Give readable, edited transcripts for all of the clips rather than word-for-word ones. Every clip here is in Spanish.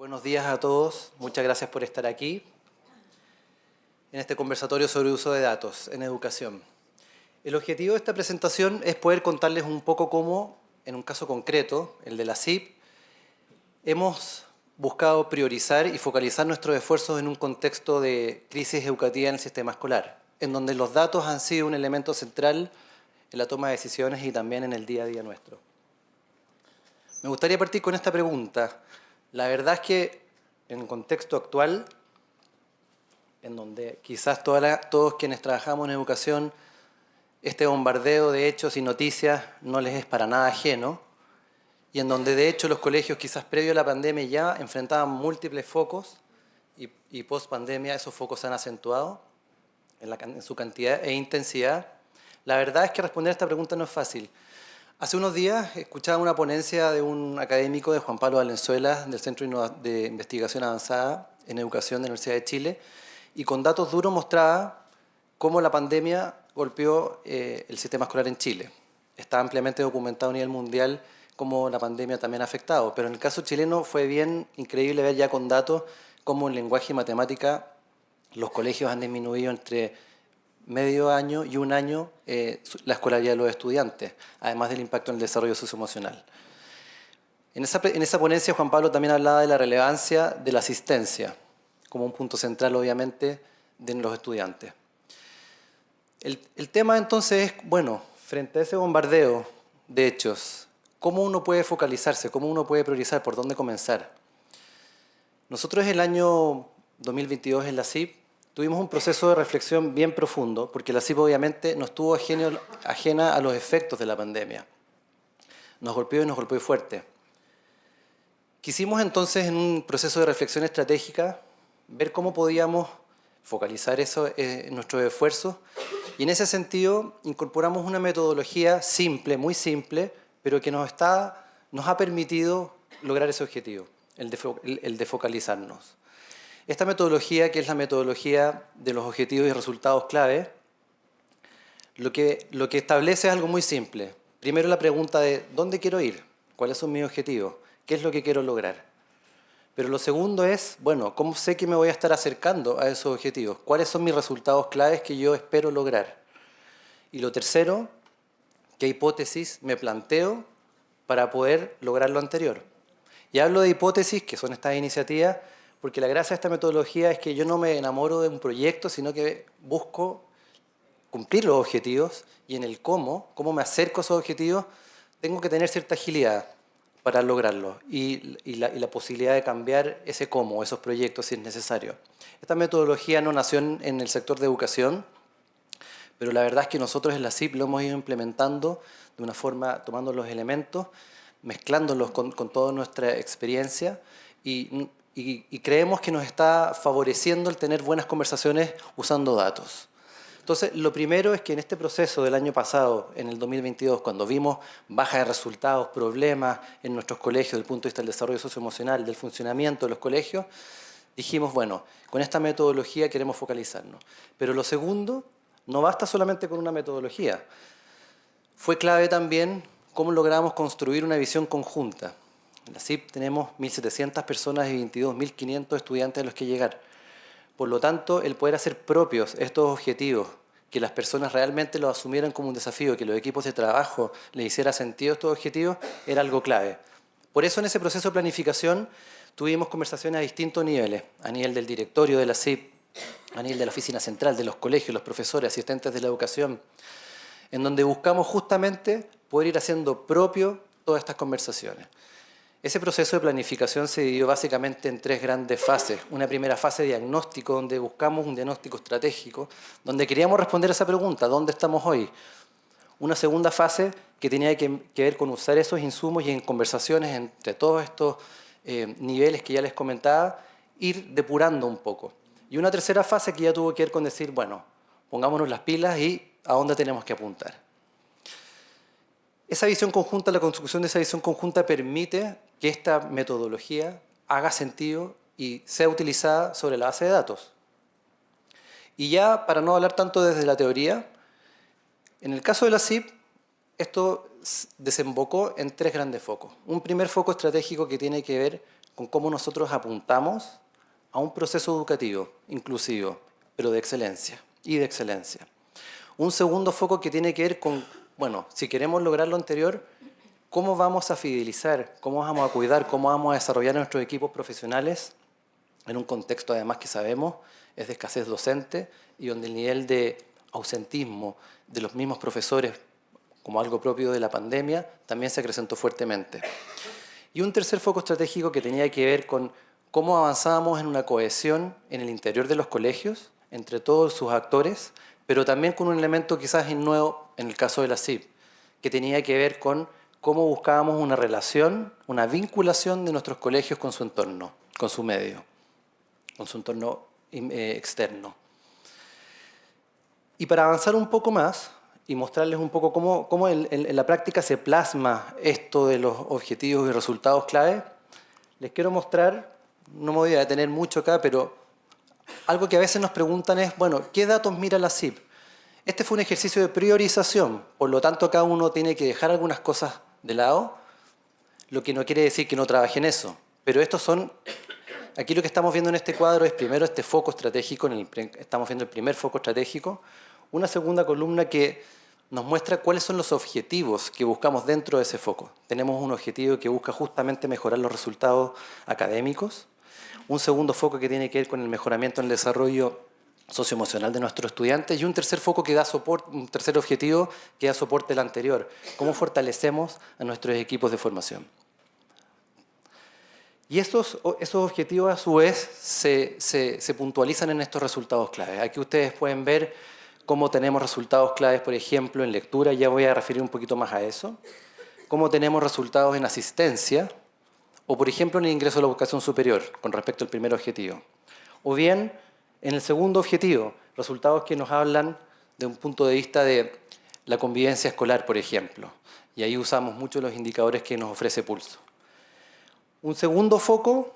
Buenos días a todos, muchas gracias por estar aquí en este conversatorio sobre uso de datos en educación. El objetivo de esta presentación es poder contarles un poco cómo, en un caso concreto, el de la SIP, hemos buscado priorizar y focalizar nuestros esfuerzos en un contexto de crisis educativa en el sistema escolar, en donde los datos han sido un elemento central en la toma de decisiones y también en el día a día nuestro. Me gustaría partir con esta pregunta. La verdad es que en el contexto actual, en donde quizás todos quienes trabajamos en educación, este bombardeo de hechos y noticias no les es para nada ajeno, y en donde de hecho los colegios quizás previo a la pandemia ya enfrentaban múltiples focos y post pandemia esos focos se han acentuado en su cantidad e intensidad. La verdad es que responder a esta pregunta no es fácil. Hace unos días escuchaba una ponencia de un académico de Juan Pablo Valenzuela del Centro de Investigación Avanzada en Educación de la Universidad de Chile y con datos duros mostraba cómo la pandemia golpeó el sistema escolar en Chile. Está ampliamente documentado a nivel mundial cómo la pandemia también ha afectado, pero en el caso chileno fue bien increíble ver ya con datos cómo en lenguaje y matemática los colegios han disminuido entre medio año y un año la escolaridad de los estudiantes, además del impacto en el desarrollo socioemocional. En esa ponencia Juan Pablo también hablaba de la relevancia de la asistencia, como un punto central obviamente de los estudiantes. El tema entonces es, bueno, frente a ese bombardeo de hechos, ¿cómo uno puede focalizarse? ¿Cómo uno puede priorizar? ¿Por dónde comenzar? Nosotros el año 2022 en la SIP tuvimos un proceso de reflexión bien profundo, porque la SIP obviamente no estuvo ajena a los efectos de la pandemia. Nos golpeó y nos golpeó fuerte. Quisimos entonces, en un proceso de reflexión estratégica, ver cómo podíamos focalizar nuestros esfuerzos, y en ese sentido incorporamos una metodología simple, muy simple, pero que nos ha permitido lograr ese objetivo, el de focalizarnos. Esta metodología, que es la metodología de los objetivos y resultados clave, lo que establece es algo muy simple. Primero la pregunta de ¿dónde quiero ir? ¿Cuáles son mis objetivos? ¿Qué es lo que quiero lograr? Pero lo segundo es, bueno, ¿cómo sé que me voy a estar acercando a esos objetivos? ¿Cuáles son mis resultados claves que yo espero lograr? Y lo tercero, ¿qué hipótesis me planteo para poder lograr lo anterior? Y hablo de hipótesis, que son estas iniciativas, porque la gracia de esta metodología es que yo no me enamoro de un proyecto, sino que busco cumplir los objetivos, y en el cómo me acerco a esos objetivos, tengo que tener cierta agilidad para lograrlo y la posibilidad de cambiar ese cómo, esos proyectos si es necesario. Esta metodología no nació en el sector de educación, pero la verdad es que nosotros en la SIP lo hemos ido implementando de una forma, tomando los elementos, mezclándolos con toda nuestra experiencia y creemos que nos está favoreciendo el tener buenas conversaciones usando datos. Entonces, lo primero es que en este proceso del año pasado, en el 2022, cuando vimos baja de resultados, problemas en nuestros colegios desde el punto de vista del desarrollo socioemocional, del funcionamiento de los colegios, dijimos, bueno, con esta metodología queremos focalizarnos. Pero lo segundo, no basta solamente con una metodología. Fue clave también cómo logramos construir una visión conjunta. En la SIP tenemos 1.700 personas y 22.500 estudiantes a los que llegar. Por lo tanto, el poder hacer propios estos objetivos, que las personas realmente los asumieran como un desafío, que los equipos de trabajo les hiciera sentido estos objetivos, era algo clave. Por eso en ese proceso de planificación tuvimos conversaciones a distintos niveles, a nivel del directorio de la SIP, a nivel de la oficina central, de los colegios, los profesores, asistentes de la educación, en donde buscamos justamente poder ir haciendo propio todas estas conversaciones. Ese proceso de planificación se dividió básicamente en tres grandes fases. Una primera fase de diagnóstico, donde buscamos un diagnóstico estratégico, donde queríamos responder a esa pregunta, ¿dónde estamos hoy? Una segunda fase que tenía que ver con usar esos insumos y en conversaciones entre todos estos niveles que ya les comentaba, ir depurando un poco. Y una tercera fase que ya tuvo que ver con decir, bueno, pongámonos las pilas y a dónde tenemos que apuntar. Esa visión conjunta, la construcción de esa visión conjunta permite que esta metodología haga sentido y sea utilizada sobre la base de datos. Y ya, para no hablar tanto desde la teoría, en el caso de la SIP, esto desembocó en tres grandes focos. Un primer foco estratégico que tiene que ver con cómo nosotros apuntamos a un proceso educativo inclusivo, pero de excelencia y de excelencia. Un segundo foco que tiene que ver con, bueno, si queremos lograr lo anterior, cómo vamos a fidelizar, cómo vamos a cuidar, cómo vamos a desarrollar nuestros equipos profesionales en un contexto además que sabemos es de escasez docente y donde el nivel de ausentismo de los mismos profesores como algo propio de la pandemia también se acrecentó fuertemente. Y un tercer foco estratégico que tenía que ver con cómo avanzábamos en una cohesión en el interior de los colegios, entre todos sus actores, pero también con un elemento quizás nuevo en el caso de la CIP, que tenía que ver con cómo buscábamos una relación, una vinculación de nuestros colegios con su entorno, con su medio, con su entorno externo. Y para avanzar un poco más y mostrarles un poco cómo en la práctica se plasma esto de los objetivos y resultados clave, les quiero mostrar, no me voy a detener mucho acá, pero algo que a veces nos preguntan es, bueno, ¿qué datos mira la CIP? Este fue un ejercicio de priorización, por lo tanto cada uno tiene que dejar algunas cosas de lado, lo que no quiere decir que no trabaje en eso, pero estos son, aquí lo que estamos viendo en este cuadro es primero este foco estratégico, estamos viendo el primer foco estratégico, una segunda columna que nos muestra cuáles son los objetivos que buscamos dentro de ese foco. Tenemos un objetivo que busca justamente mejorar los resultados académicos, un segundo foco que tiene que ver con el mejoramiento en el desarrollo socioemocional de nuestros estudiantes y un tercer foco que da soporte, un tercer objetivo que da soporte al anterior, cómo fortalecemos a nuestros equipos de formación. Y esos objetivos a su vez se puntualizan en estos resultados claves. Aquí ustedes pueden ver cómo tenemos resultados claves, por ejemplo, en lectura, ya voy a referir un poquito más a eso, cómo tenemos resultados en asistencia, o por ejemplo en el ingreso a la educación superior, con respecto al primer objetivo. O bien, en el segundo objetivo, resultados que nos hablan de un punto de vista de la convivencia escolar, por ejemplo. Y ahí usamos mucho los indicadores que nos ofrece Pulso. Un segundo foco,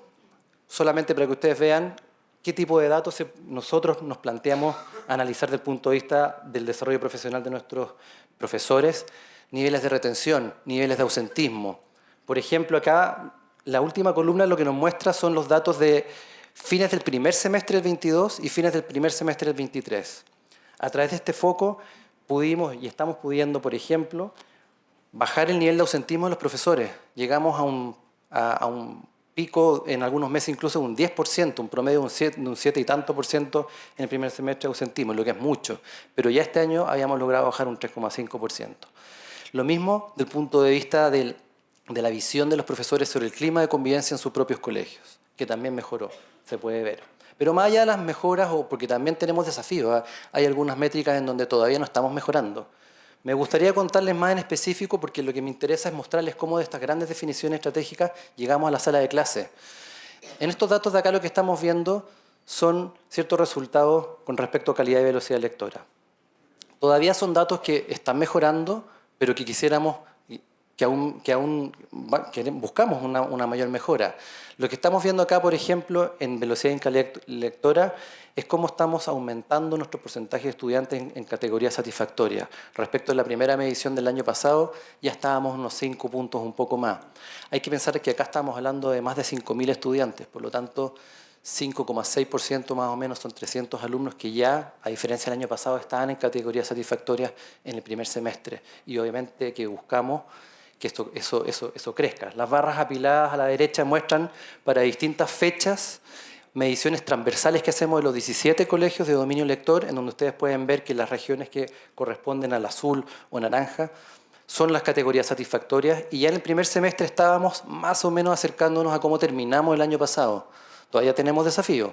solamente para que ustedes vean qué tipo de datos nosotros nos planteamos analizar desde el punto de vista del desarrollo profesional de nuestros profesores, niveles de retención, niveles de ausentismo. Por ejemplo, acá la última columna lo que nos muestra son los datos de fines del primer semestre del 22 y fines del primer semestre del 23. A través de este foco pudimos y estamos pudiendo, por ejemplo, bajar el nivel de ausentismo de los profesores. Llegamos a un pico, en algunos meses incluso un 10%, un promedio de un 7 y tanto por ciento en el primer semestre de ausentismo, lo que es mucho. Pero ya este año habíamos logrado bajar un 3,5%. Lo mismo del punto de vista de la visión de los profesores sobre el clima de convivencia en sus propios colegios, que también mejoró, se puede ver. Pero más allá de las mejoras, porque también tenemos desafíos, hay algunas métricas en donde todavía no estamos mejorando. Me gustaría contarles más en específico porque lo que me interesa es mostrarles cómo de estas grandes definiciones estratégicas llegamos a la sala de clase. En estos datos de acá lo que estamos viendo son ciertos resultados con respecto a calidad y velocidad lectora. Todavía son datos que están mejorando, pero que quisiéramos que aún buscamos una mayor mejora. Lo que estamos viendo acá, por ejemplo, en velocidad lectora, es cómo estamos aumentando nuestro porcentaje de estudiantes en categoría satisfactoria. Respecto a la primera medición del año pasado, ya estábamos unos 5 puntos, un poco más. Hay que pensar que acá estamos hablando de más de 5.000 estudiantes, por lo tanto, 5,6% más o menos son 300 alumnos que ya, a diferencia del año pasado, estaban en categoría satisfactoria en el primer semestre. Y obviamente que buscamos que eso crezca. Las barras apiladas a la derecha muestran para distintas fechas mediciones transversales que hacemos de los 17 colegios de dominio lector, en donde ustedes pueden ver que las regiones que corresponden al azul o naranja son las categorías satisfactorias y ya en el primer semestre estábamos más o menos acercándonos a cómo terminamos el año pasado. Todavía tenemos desafíos,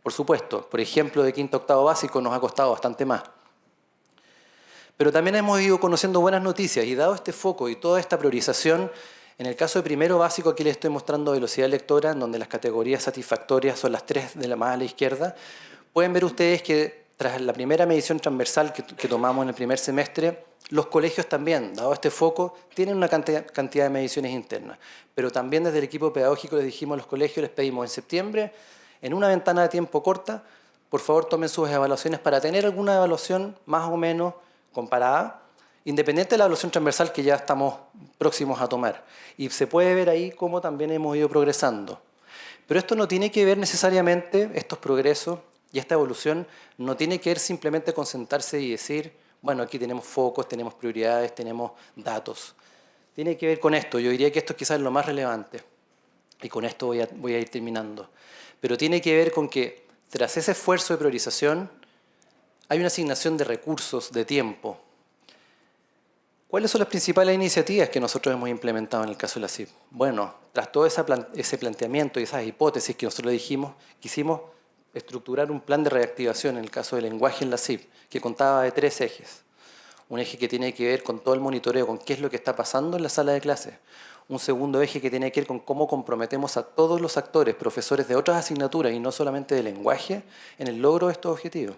por supuesto. Por ejemplo, de quinto a octavo básico nos ha costado bastante más. Pero también hemos ido conociendo buenas noticias y dado este foco y toda esta priorización, en el caso de primero básico aquí les estoy mostrando velocidad lectora, en donde las categorías satisfactorias son las 3 de la más a la izquierda, pueden ver ustedes que tras la primera medición transversal que tomamos en el primer semestre, los colegios también, dado este foco, tienen una cantidad de mediciones internas. Pero también desde el equipo pedagógico les dijimos a los colegios, les pedimos en septiembre, en una ventana de tiempo corta, por favor tomen sus evaluaciones para tener alguna evaluación más o menos comparada independiente de la evaluación transversal que ya estamos próximos a tomar. Y se puede ver ahí cómo también hemos ido progresando. Pero esto no tiene que ver necesariamente, estos progresos y esta evolución, no tiene que ver simplemente con sentarse y decir, bueno, aquí tenemos focos, tenemos prioridades, tenemos datos. Tiene que ver con esto, yo diría que esto quizás es lo más relevante. Y con esto voy a ir terminando. Pero tiene que ver con que tras ese esfuerzo de priorización hay una asignación de recursos, de tiempo. ¿Cuáles son las principales iniciativas que nosotros hemos implementado en el caso de la CIP? Bueno, tras todo ese planteamiento y esas hipótesis que nosotros dijimos, quisimos estructurar un plan de reactivación en el caso del lenguaje en la CIP, que contaba de 3 ejes. Un eje que tiene que ver con todo el monitoreo, con qué es lo que está pasando en la sala de clases. Un segundo eje que tiene que ver con cómo comprometemos a todos los actores, profesores de otras asignaturas y no solamente de lenguaje, en el logro de estos objetivos.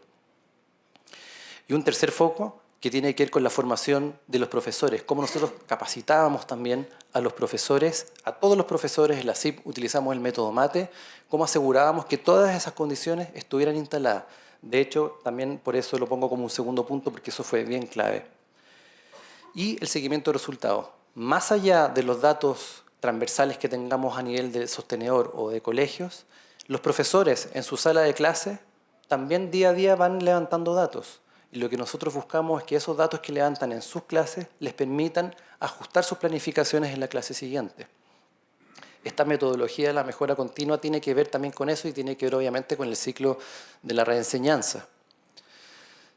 Y un tercer foco que tiene que ver con la formación de los profesores, cómo nosotros capacitábamos también a los profesores, a todos los profesores en la CIP, utilizamos el método MATE, cómo asegurábamos que todas esas condiciones estuvieran instaladas. De hecho, también por eso lo pongo como un segundo punto, porque eso fue bien clave. Y el seguimiento de resultados. Más allá de los datos transversales que tengamos a nivel de sostenedor o de colegios, los profesores en su sala de clase también día a día van levantando datos. Y lo que nosotros buscamos es que esos datos que levantan en sus clases les permitan ajustar sus planificaciones en la clase siguiente. Esta metodología de la mejora continua tiene que ver también con eso y tiene que ver obviamente con el ciclo de la reenseñanza.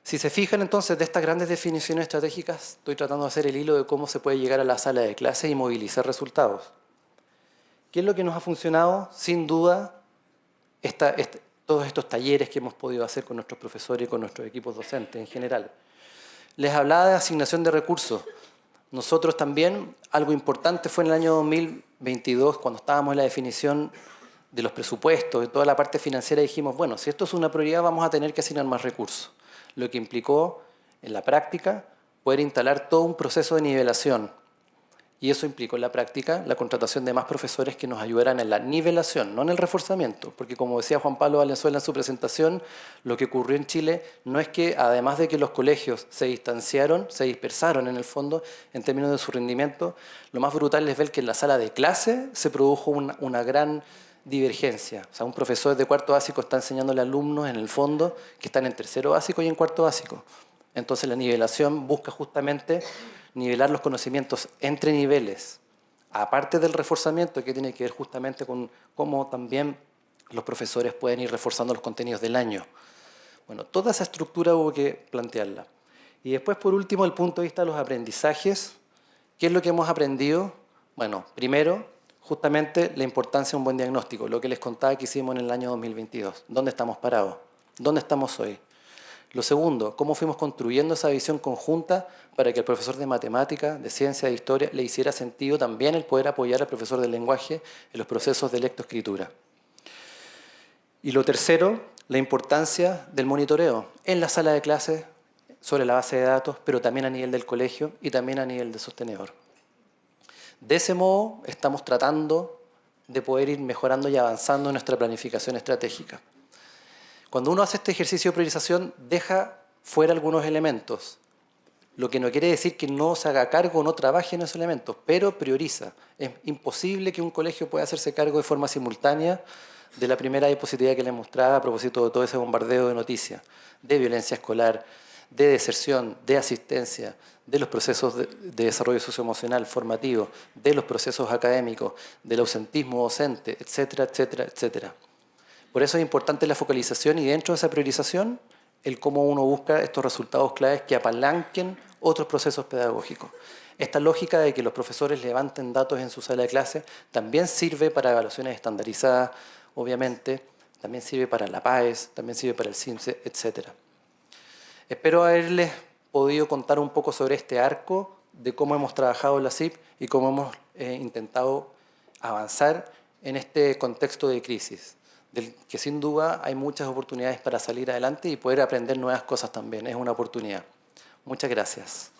Si se fijan entonces de estas grandes definiciones estratégicas, estoy tratando de hacer el hilo de cómo se puede llegar a la sala de clase y movilizar resultados. ¿Qué es lo que nos ha funcionado? Sin duda, todos estos talleres que hemos podido hacer con nuestros profesores y con nuestros equipos docentes en general. Les hablaba de asignación de recursos. Nosotros también, algo importante fue en el año 2022, cuando estábamos en la definición de los presupuestos, de toda la parte financiera, dijimos, bueno, si esto es una prioridad, vamos a tener que asignar más recursos. Lo que implicó, en la práctica, poder instalar todo un proceso de nivelación. Y eso implicó en la práctica la contratación de más profesores que nos ayudaran en la nivelación, no en el reforzamiento. Porque como decía Juan Pablo Valenzuela en su presentación, lo que ocurrió en Chile no es que, además de que los colegios se distanciaron, se dispersaron en el fondo en términos de su rendimiento, lo más brutal es ver que en la sala de clase se produjo una gran divergencia. O sea, un profesor de cuarto básico está enseñándole a alumnos en el fondo que están en tercero básico y en cuarto básico. Entonces la nivelación busca justamente nivelar los conocimientos entre niveles, aparte del reforzamiento que tiene que ver justamente con cómo también los profesores pueden ir reforzando los contenidos del año. Bueno, toda esa estructura hubo que plantearla. Y después, por último, el punto de vista de los aprendizajes. ¿Qué es lo que hemos aprendido? Bueno, primero, justamente la importancia de un buen diagnóstico, lo que les contaba que hicimos en el año 2022. ¿Dónde estamos parados? ¿Dónde estamos hoy? Lo segundo, cómo fuimos construyendo esa visión conjunta para que el profesor de matemática, de ciencia, de historia, le hiciera sentido también el poder apoyar al profesor de lenguaje en los procesos de lectoescritura. Y lo tercero, la importancia del monitoreo en la sala de clases sobre la base de datos, pero también a nivel del colegio y también a nivel de sostenedor. De ese modo, estamos tratando de poder ir mejorando y avanzando en nuestra planificación estratégica. Cuando uno hace este ejercicio de priorización, deja fuera algunos elementos, lo que no quiere decir que no se haga cargo o no trabaje en esos elementos, pero prioriza. Es imposible que un colegio pueda hacerse cargo de forma simultánea de la primera diapositiva que les mostraba a propósito de todo ese bombardeo de noticias, de violencia escolar, de deserción, de asistencia, de los procesos de desarrollo socioemocional formativo, de los procesos académicos, del ausentismo docente, etcétera, etcétera, etcétera. Por eso es importante la focalización y dentro de esa priorización el cómo uno busca estos resultados claves que apalanquen otros procesos pedagógicos. Esta lógica de que los profesores levanten datos en su sala de clase también sirve para evaluaciones estandarizadas, obviamente, también sirve para la PAES, también sirve para el CIMSE, etc. Espero haberles podido contar un poco sobre este arco de cómo hemos trabajado en la CIP y cómo hemos intentado avanzar en este contexto de crisis, del que sin duda hay muchas oportunidades para salir adelante y poder aprender nuevas cosas también. Es una oportunidad. Muchas gracias.